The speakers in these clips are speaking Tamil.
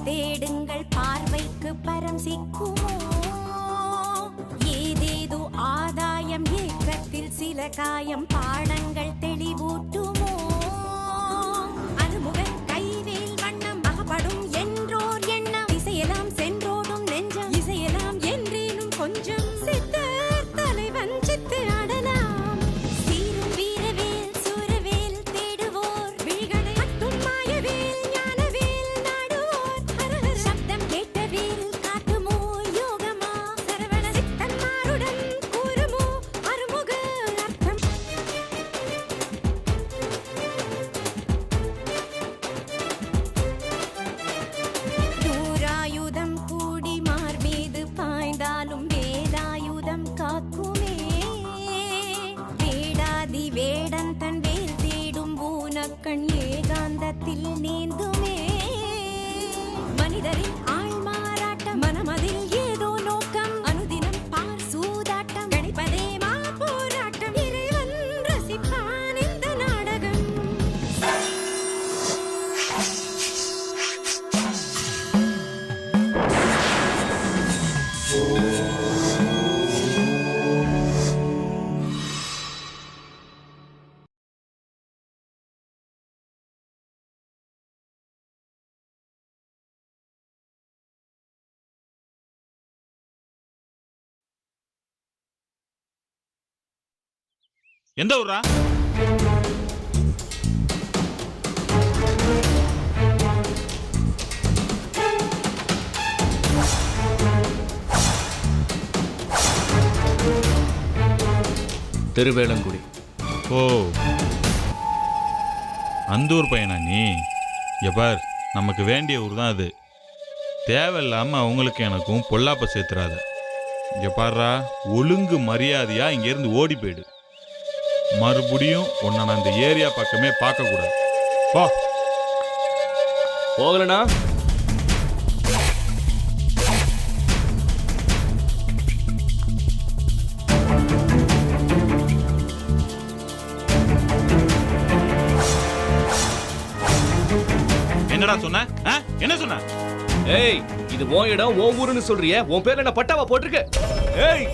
தேடுங்கள் பார்வைக்கு பரம் சிக்குமோ ஏதேதோ ஆதாயம் ஏக்கத்தில் சில காயம் பாடங்கள் தெளிவூட்டுமோ அருமுகன் கைவேல் வண்ணம் அகப்படும் என்றோர் எண்ணம் இசையெல்லாம் சென்றோடும் நெஞ்சம் இசையெல்லாம் என்றேனும் கொஞ்சம் சித்தர் தலைவன் சித்து ஆடலாம் சீரும் வீரவேல் சூரவேல் தேடுவோர் விழிகளை அத்தும் மாயவேல் ஞானவேல் நாடுவோர் ஹரஹர சப்தம் கேட்டவேல் காட்டுமோ யோகமா சரவண சித்தன் மாருடன் கூறுமோ அருமுக அர்த்தம் தூராயுதம் கூடி மார்மீது பாய்ந்தாலும் வேலாயுதம் காக்குமே வேடாதி வேடன் தன் வேல் தேடும் பூனக்கண் ஏகாந்தத்தில் நீந்துமே மனிதரின் ஆள் மாறாட்டம் மனமதில் ஏதோ நோக்கம் அனுதினம் பார் சூதாட்டம் கணிப்பதே மா போராட்டம் இறைவன் ரசிப்பான் இந்த நாடகம் எந்த ஊரா? திருவேலங்குடி. ஓ, அந்த ஊர் பையனா நீ? எப்பார், நமக்கு வேண்டிய ஊர் தான் அது. தேவையில்லாம அவங்களுக்கு எனக்கும் பொல்லாப்ப சேர்த்துறாத. இங்க பாருடா, ஒழுங்கு மரியாதையா இங்கேருந்து ஓடி போயிடு. மறுபடியும் உன்னை நான் இந்த ஏரியா பக்கமே பார்க்க கூடாது. போ. போகலனா என்னடா சொன்ன? என்ன சொன்ன? ஏய், இது உன் இடம், உன் ஊருன்னு சொல்றியே, உன் பேர்ல என்ன பட்டாவா போட்டிருக்கு? ஏய்,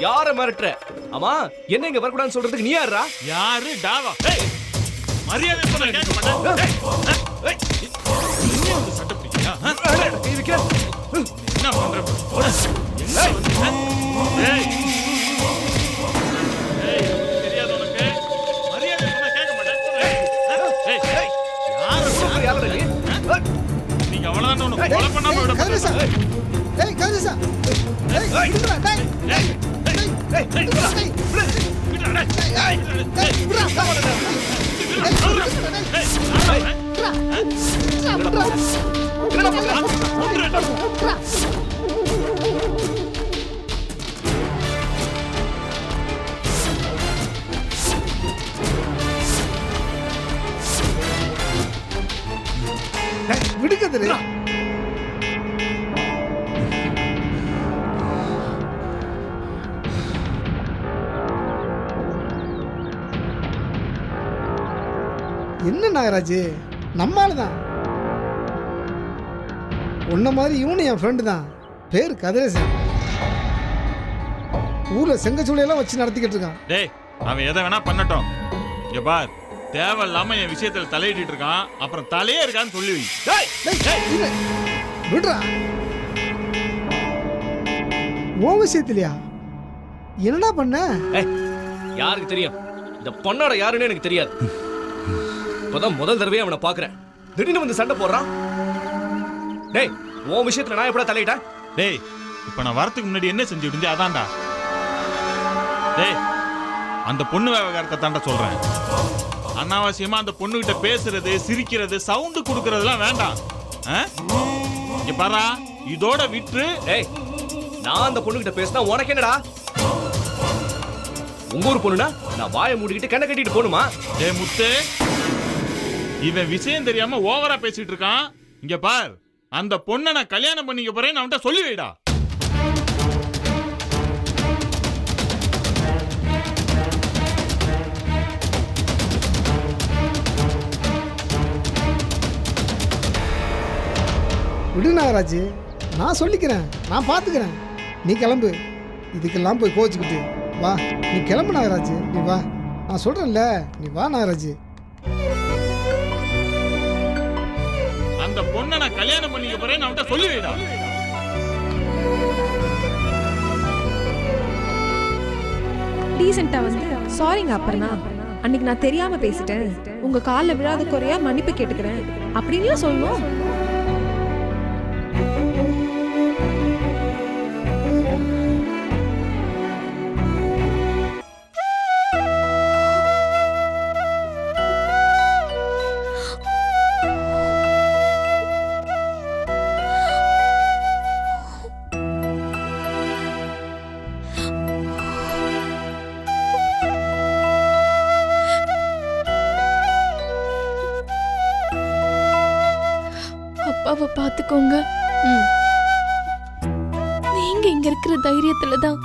யார மிரட்டுற? ஆமா, என்ன இங்க வரக்கூடாதுன்னு சொல்றதுக்கு நீ யாரா? யாரு டாவா? ஏய், மரியாதை சொன்னா கேட்க மாட்டேன். ஏய், நீ வந்து சட்டை பிடிக்கியா? இதுக்கு என்ன பண்ற? என்ன வந்து? ஏய், ஏய், தெரியாது உனக்கு? மரியாதை சொன்னா கேட்க மாட்டேன். ஏய், ஏய், யாரு நீ? நீங்க அவ்வளவுதான் உனக்கு கொலை பண்ணாம விட மாட்டேன். ஏய் கதிரேசா, ஏய் விடுடா, டேய் ஏய், ஏய், ஏய், விடுடா, டேய் விடுடா, டேய். ஏய் விடுடா, விடு கதிரே. என்ன நாகராஜ், நம்மால தான். உன்ன மாதிரி இவனு என் ஃப்ரெண்டு தான், பேர் கதிரேசன். ஊர்ல செங்கச்சூளையெல்லாம் வச்சு நடத்திக்கிட்டு இருக்கான். டேய், அவன் எதை வேணா பண்ணட்டும். இங்க பார், தேவையில்லாம என் விஷயத்துல தலையிட்டு இருக்கான். அப்புறம் தலையே இருக்கான்னு சொல்லி வை. விடுறா. ஓ விஷயத்திலையா என்னடா பண்ண? யாருக்கு தெரியும்? இந்த பொண்ணோட யாருன்னு எனக்கு தெரியாது. இப்பதான் முதல் தடவையே அவனை பாக்குறேன். திடீர்னு வந்து சண்டை போடுறான். டேய், உன் விஷயத்துல நான் எப்படா தலையிட்டேன்? டேய், இப்ப நான் வரதுக்கு முன்னாடி என்ன செஞ்சு விடுஞ்சு அதான்டா. டேய், அந்த பொண்ணு விவகாரத்தை தாண்டா சொல்றேன். அனாவசியமா அந்த பொண்ணு கிட்ட பேசுறது, சிரிக்கிறது, சவுண்டு கொடுக்கறதுலாம் வேண்டாம். இங்க பாரா, இதோட விட்டு. டேய், நான் அந்த பொண்ணு கிட்ட பேசினா உனக்கு என்னடா? உங்க ஊர் பொண்ணுனா நான் வாயை மூடிக்கிட்டு கண்ணை கட்டிட்டு போணுமா? டேய் முத்து, இவன் விஷயம் தெரியாம ஓவரா பேசிட்டு இருக்கான். இங்க பார், அந்த பொண்ணை நான் கல்யாணம் பண்ணிக்க போறேன்னு அவன்கிட்ட சொல்லி வைடா. விடு நாகராஜ், நான் சொல்லிக்கிறேன், நான் பார்த்துக்கிறேன். நீ கிளம்பு, இதுக்கெல்லாம் போய் கோச்சிக்கிட்டு வா. நீ கிளம்பு நாகராஜ், நீ வா. நான் சொல்கிறேன்ல, நீ வா நாகராஜ். அந்த பொண்ணை நான் கல்யாணம் பண்ணிக்க போறேன் அவன்கிட்ட சொல்லி வைடா. டீசெண்டா வந்து சாரிங்க அப்பர்ணா, அன்னைக்கு நான் தெரியாம பேசிட்டேன், உங்க காலில் விழாத குறையா மன்னிப்பு கேட்டுக்கிறேன் அப்படின்லாம் சொல்லணும். அப்பாவை பார்த்துக்கோங்க. நீங்க இங்க இருக்கிற தைரியத்துல தான்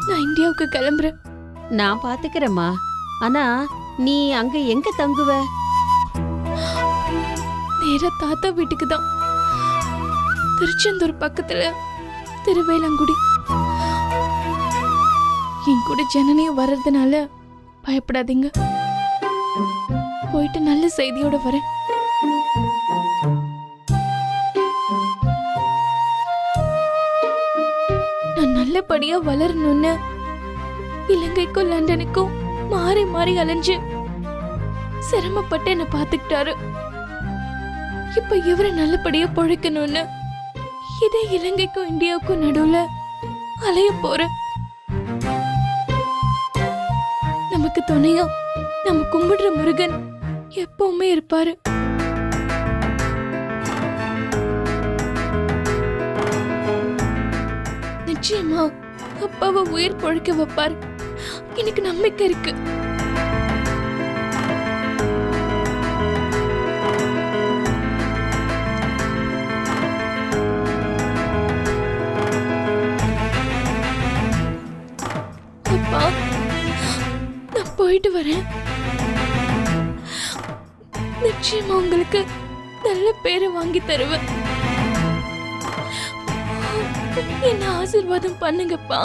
நான் இந்தியாவுக்கு கிளம்புறேன். நான் பாத்துக்கிறேம்மா. ஆனா நீ அங்க எங்க தங்குவ? நேரா தாத்தா வீட்டுக்கு தான். திருச்செந்தூர் பக்கத்துல திருவேலங்குடி. என் கூட ஜனனியும் வர்றதுனால பயப்படாதீங்க. போயிட்டு நல்ல செய்தியோட வரேன். நான் நல்லபடியா வளரணும்னு இலங்கைக்கும் லண்டனுக்கும் மாறி மாறி அலைஞ்சு சிரமப்பட்டு என்ன பாத்துக்கிட்டாரு. இப்ப இவரை நல்லபடியா பொழைக்கணும்னு இதே இலங்கைக்கும் இந்தியாவுக்கும் நடுவுல அலைய போற. நமக்கு துணையா நம்ம கும்பிடுற முருகன் எப்பவுமே இருப்பாரு. நிச்சயமா அப்பாவை உயிர் பொழைக்க வைப்பார். எனக்கு நம்பிக்கை இருக்கு. அப்பா, நான் போயிட்டு வரேன். நிச்சயமா உங்களுக்கு நல்ல பேரை வாங்கி தருவேன். என்ன ஆசீர்வாதம் பண்ணுங்கப்பா.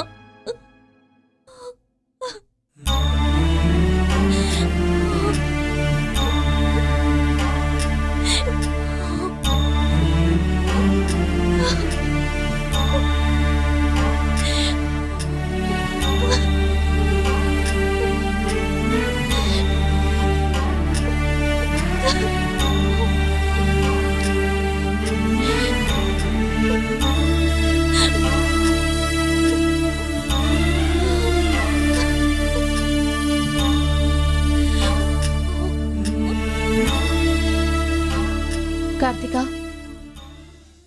கார்த்திகா,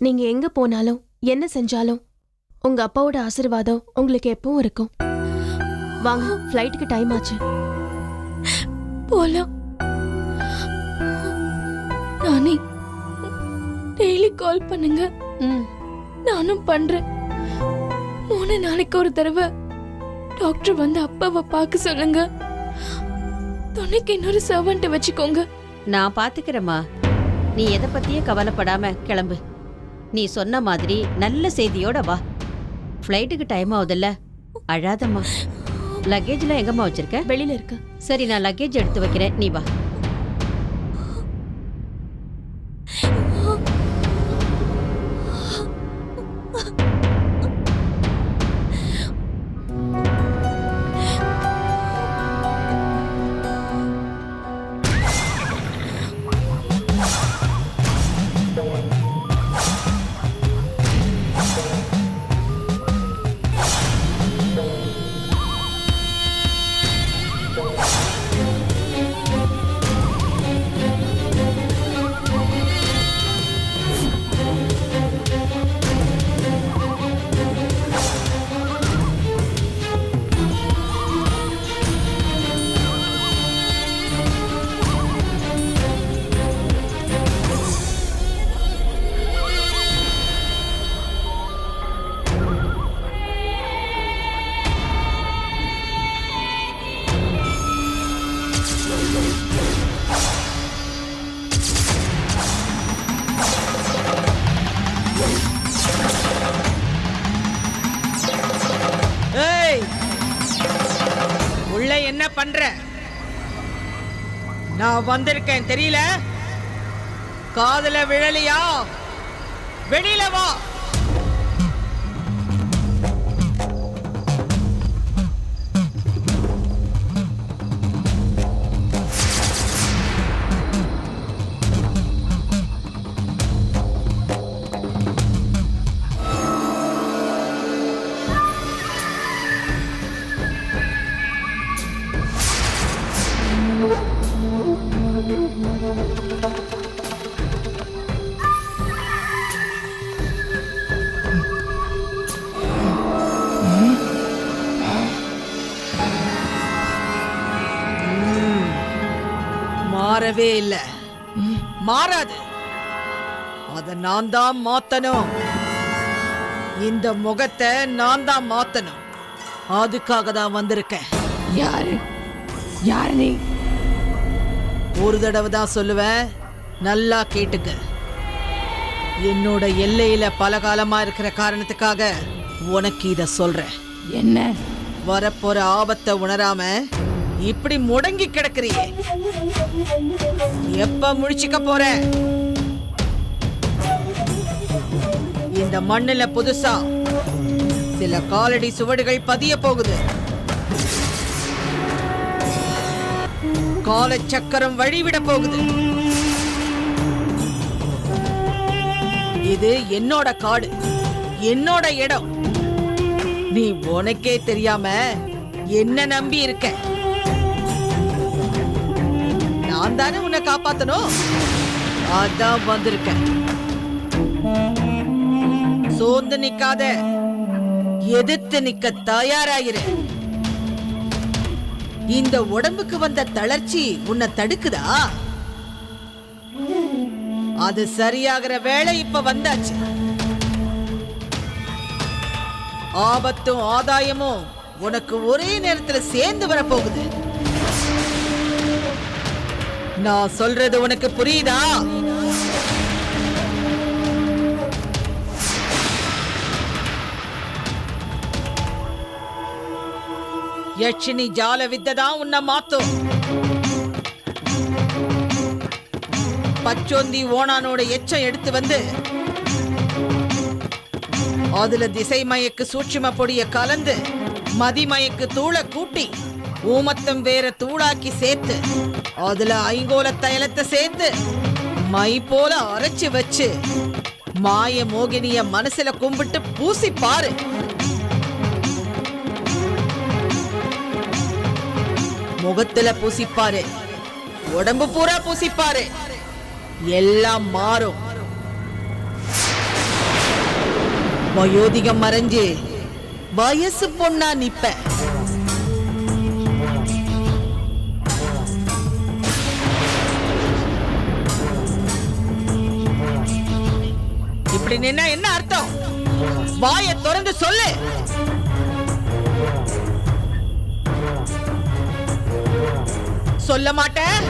நீங்க எங்க போனாலும் என்ன செஞ்சாலும் உங்க அப்பாவோட ஆசீர்வாதம் உங்களுக்கு எப்பவும் இருக்கும். வாங்க, ஃப்ளைட்டுக்கு டைம் ஆச்சு. போலாம். நானே டெய்லி கால் பண்ணுங்க. நானும் பண்றேன். 3 நாளைக்கு ஒரு தடவை டாக்டர் வந்து அப்பாவை பார்க்க சொல்லுங்க. துணைக்கு இன்னொரு சர்வன்ட் வச்சுக்கோங்க. நான் பாத்துக்கிறேம்மா. நீ எதை பத்தியே கவலைப்படாம கிளம்பு. நீ சொன்ன மாதிரி நல்ல செய்தியோட வா. ஃப்ளைட்டுக்கு டைம் ஆகுதுல்ல, அழாதம்மா. லக்கேஜ்லாம் எங்கம்மா வச்சிருக்க? வெளியில இருக்கு. சரி, நான் லக்கேஜ் எடுத்து வைக்கிறேன், நீ வா. என்ன பண்ற? நான் வந்திருக்கேன் தெரியல? காதுல விழலியா? வெளியில வா. மாறவே இல்ல, மாறாது. அத நான் தான் மாத்தணும். இந்த முகத்தை நான் தான் மாத்தணும். அதுக்காக தான் வந்திருக்கேன். யாரு யாரு நீ? ஒரு தடவை தான் சொல்லுவேன், நல்லா கேட்டுக்க. என்னோட எல்லையில பல காலமா இருக்கிற காரணத்துக்காக உனக்கு இத சொல்றேன். என்ன? வரப்போற ஆபத்தை உணராம இப்படி முடங்கி கிடக்குறியே, எப்ப முழிச்சுக்க போற? இந்த மண்ணுல புதுசா சில காலடி சுவடுகள் பதிய போகுது. காலச்சக்கரம் வழிவிட போகுது. இது என்னோட காடு, என்னோட இடம். நீ உனக்கே தெரியாம என்ன நம்பி இருக்க. நான் தானே உன்னை காப்பாத்தணும். அதான் வந்திருக்கேன். சோர்ந்து நிக்காத, எதிர்த்து நிக்க தயாராயிரு. இந்த உடம்புக்கு வந்த தளர்ச்சி உன்னை தடுக்குதா? அது சரியாகிற வேளை இப்ப வந்தாச்சு. ஆபத்தும் ஆதாயமும் உனக்கு ஒரே நேரத்துல சேர்ந்து வரப்போகுது. நான் சொல்றது உனக்கு புரியுதா? யட்சினி ஜால வித்ததான் உன்னை மாத்தும். பச்சோந்தி ஓணானோட எச்சம் எடுத்து வந்து அதுல திசை மயக்கு சூட்சும பொடிய கலந்து மதிமயக்கு தூளை கூட்டி ஊமத்தம் வேற தூளாக்கி சேர்த்து அதுல ஐங்கோல தைலத்தை சேர்த்து மை போல அரைச்சு வச்சு மாய மோகினிய மனசுல கும்பிட்டு பூசி பாரு. முகத்துல பூசிப்பாரு, உடம்பு பூரா பூசிப்பாரு, எல்லாம் மாறும். வயோதிகம் மறைஞ்சு வயசு பொண்ணா நிப்ப. இப்படி நின்னா என்ன அர்த்தம்? வாயை திறந்து சொல்லு. சொல்ல மாட்டேன்.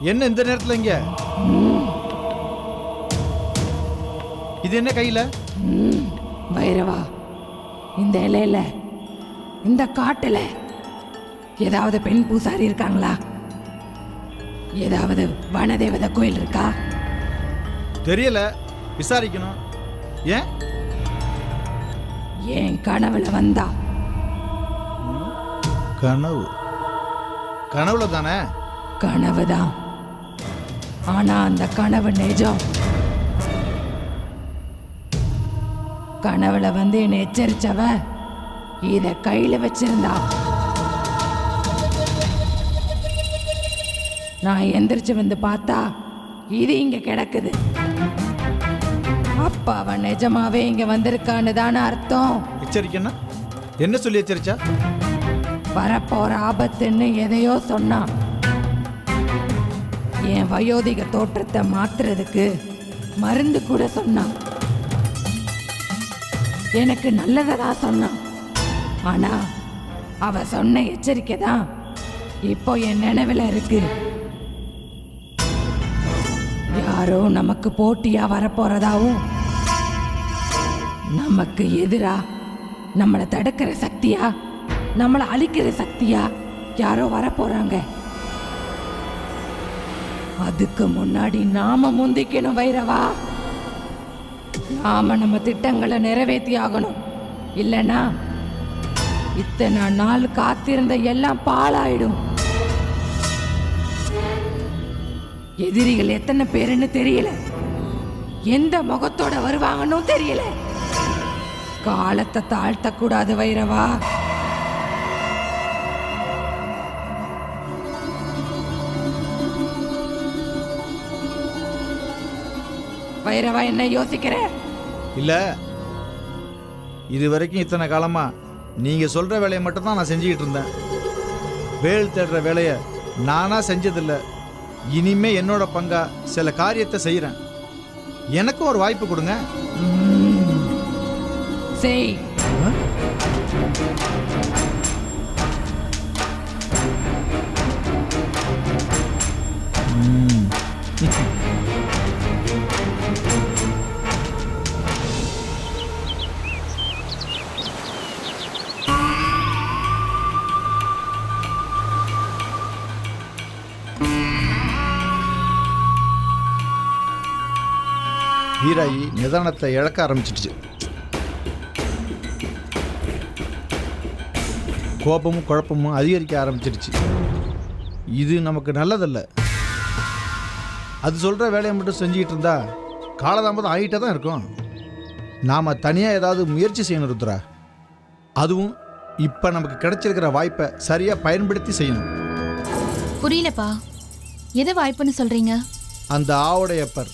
என்ன இந்த நேரத்தில் இங்க? இது என்ன கையில? பைரவா, இந்த இலையில இந்த காட்டுல ஏதாவது பெண் பூசாரி இருக்காங்களா? ஏதாவது வனதேவதை கோயில் இருக்கா? தெரியல, விசாரிக்கணும். ஏன்? என் கனவுல வந்தா. கனவு? கனவுல தானே? கனவுதான், ஆனா அந்த கனவு நிஜம். கனவுல வந்து என்னை எச்சரிச்சவ இத கையில வச்சிருந்தா. நான் எந்திரிச்சு வந்து பார்த்தா இது இங்க கிடக்குது. அப்ப அவன் நிஜமாவே இங்க வந்திருக்கான்னு தானே அர்த்தம். எச்சரிக்கைன்னா என்ன சொல்லி எச்சரிச்சா? வரப்போற ஆபத்துன்னு எதையோ சொன்னான். என் வயோதிக தோற்றத்தை மாத்துறதுக்கு மருந்து கூட சொன்னான். எனக்கு நல்லதான் சொன்னான். ஆனா அவ சொன்ன எச்சரிக்கை தான் இப்போ என் நினைவுல இருக்கு. யாரோ நமக்கு போட்டியா வரப்போறதாவும், நமக்கு எதிரா நம்மளை தடுக்கிற சக்தியா, நம்மளை அழிக்கிற சக்தியா யாரோ வரப்போறாங்க. அதுக்கு முன்னாடி நாம முந்திக்கணும் பைரவா. நாம நம்ம திட்டங்களை நிறைவேற்றி ஆகணும். இல்லைன்னா இத்தனை நாள் காத்திருந்த எல்லாம் பாழாயிடும். எதிரிகள் எத்தனை பேருன்னு தெரியல, எந்த முகத்தோட வருவாங்கன்னு தெரியல. காலத்தை தாழ்த்த கூடாது வைரவா. வைரவா, என்ன யோசிக்கிற? இல்ல, இது வரைக்கும் இத்தனை காலமா நீங்க சொல்ற வேலையை மட்டும் தான் நான் செஞ்சுக்கிட்டு இருந்தேன். வேல் தேடுற வேலையை நானா செஞ்சதில்லை. இனிமே என்னோட பங்கா சில காரியத்தை செய்யறேன். எனக்கும் ஒரு வாய்ப்பு கொடுங்க. செய். வீராயி நிதானத்தை இழக்க ஆரம்பிச்சிடுச்சு. கோபமும் குழப்பமும் அதிகரிக்க ஆரம்பிச்சிடுச்சு. இது நமக்கு நல்லதல்ல. அது சொல்கிற வேலையை மட்டும் செஞ்சுக்கிட்டு இருந்தா காலதாமதம் ஆகிட்டே தான் இருக்கும். நாம் தனியாக ஏதாவது முயற்சி செய்யணும் ருத்ரா. அதுவும் இப்போ நமக்கு கிடைச்சிருக்கிற வாய்ப்பை சரியாக பயன்படுத்தி செய்யணும். புரியலப்பா, எது வாய்ப்புன்னு சொல்றீங்க? அந்த ஆவுடையப்பர்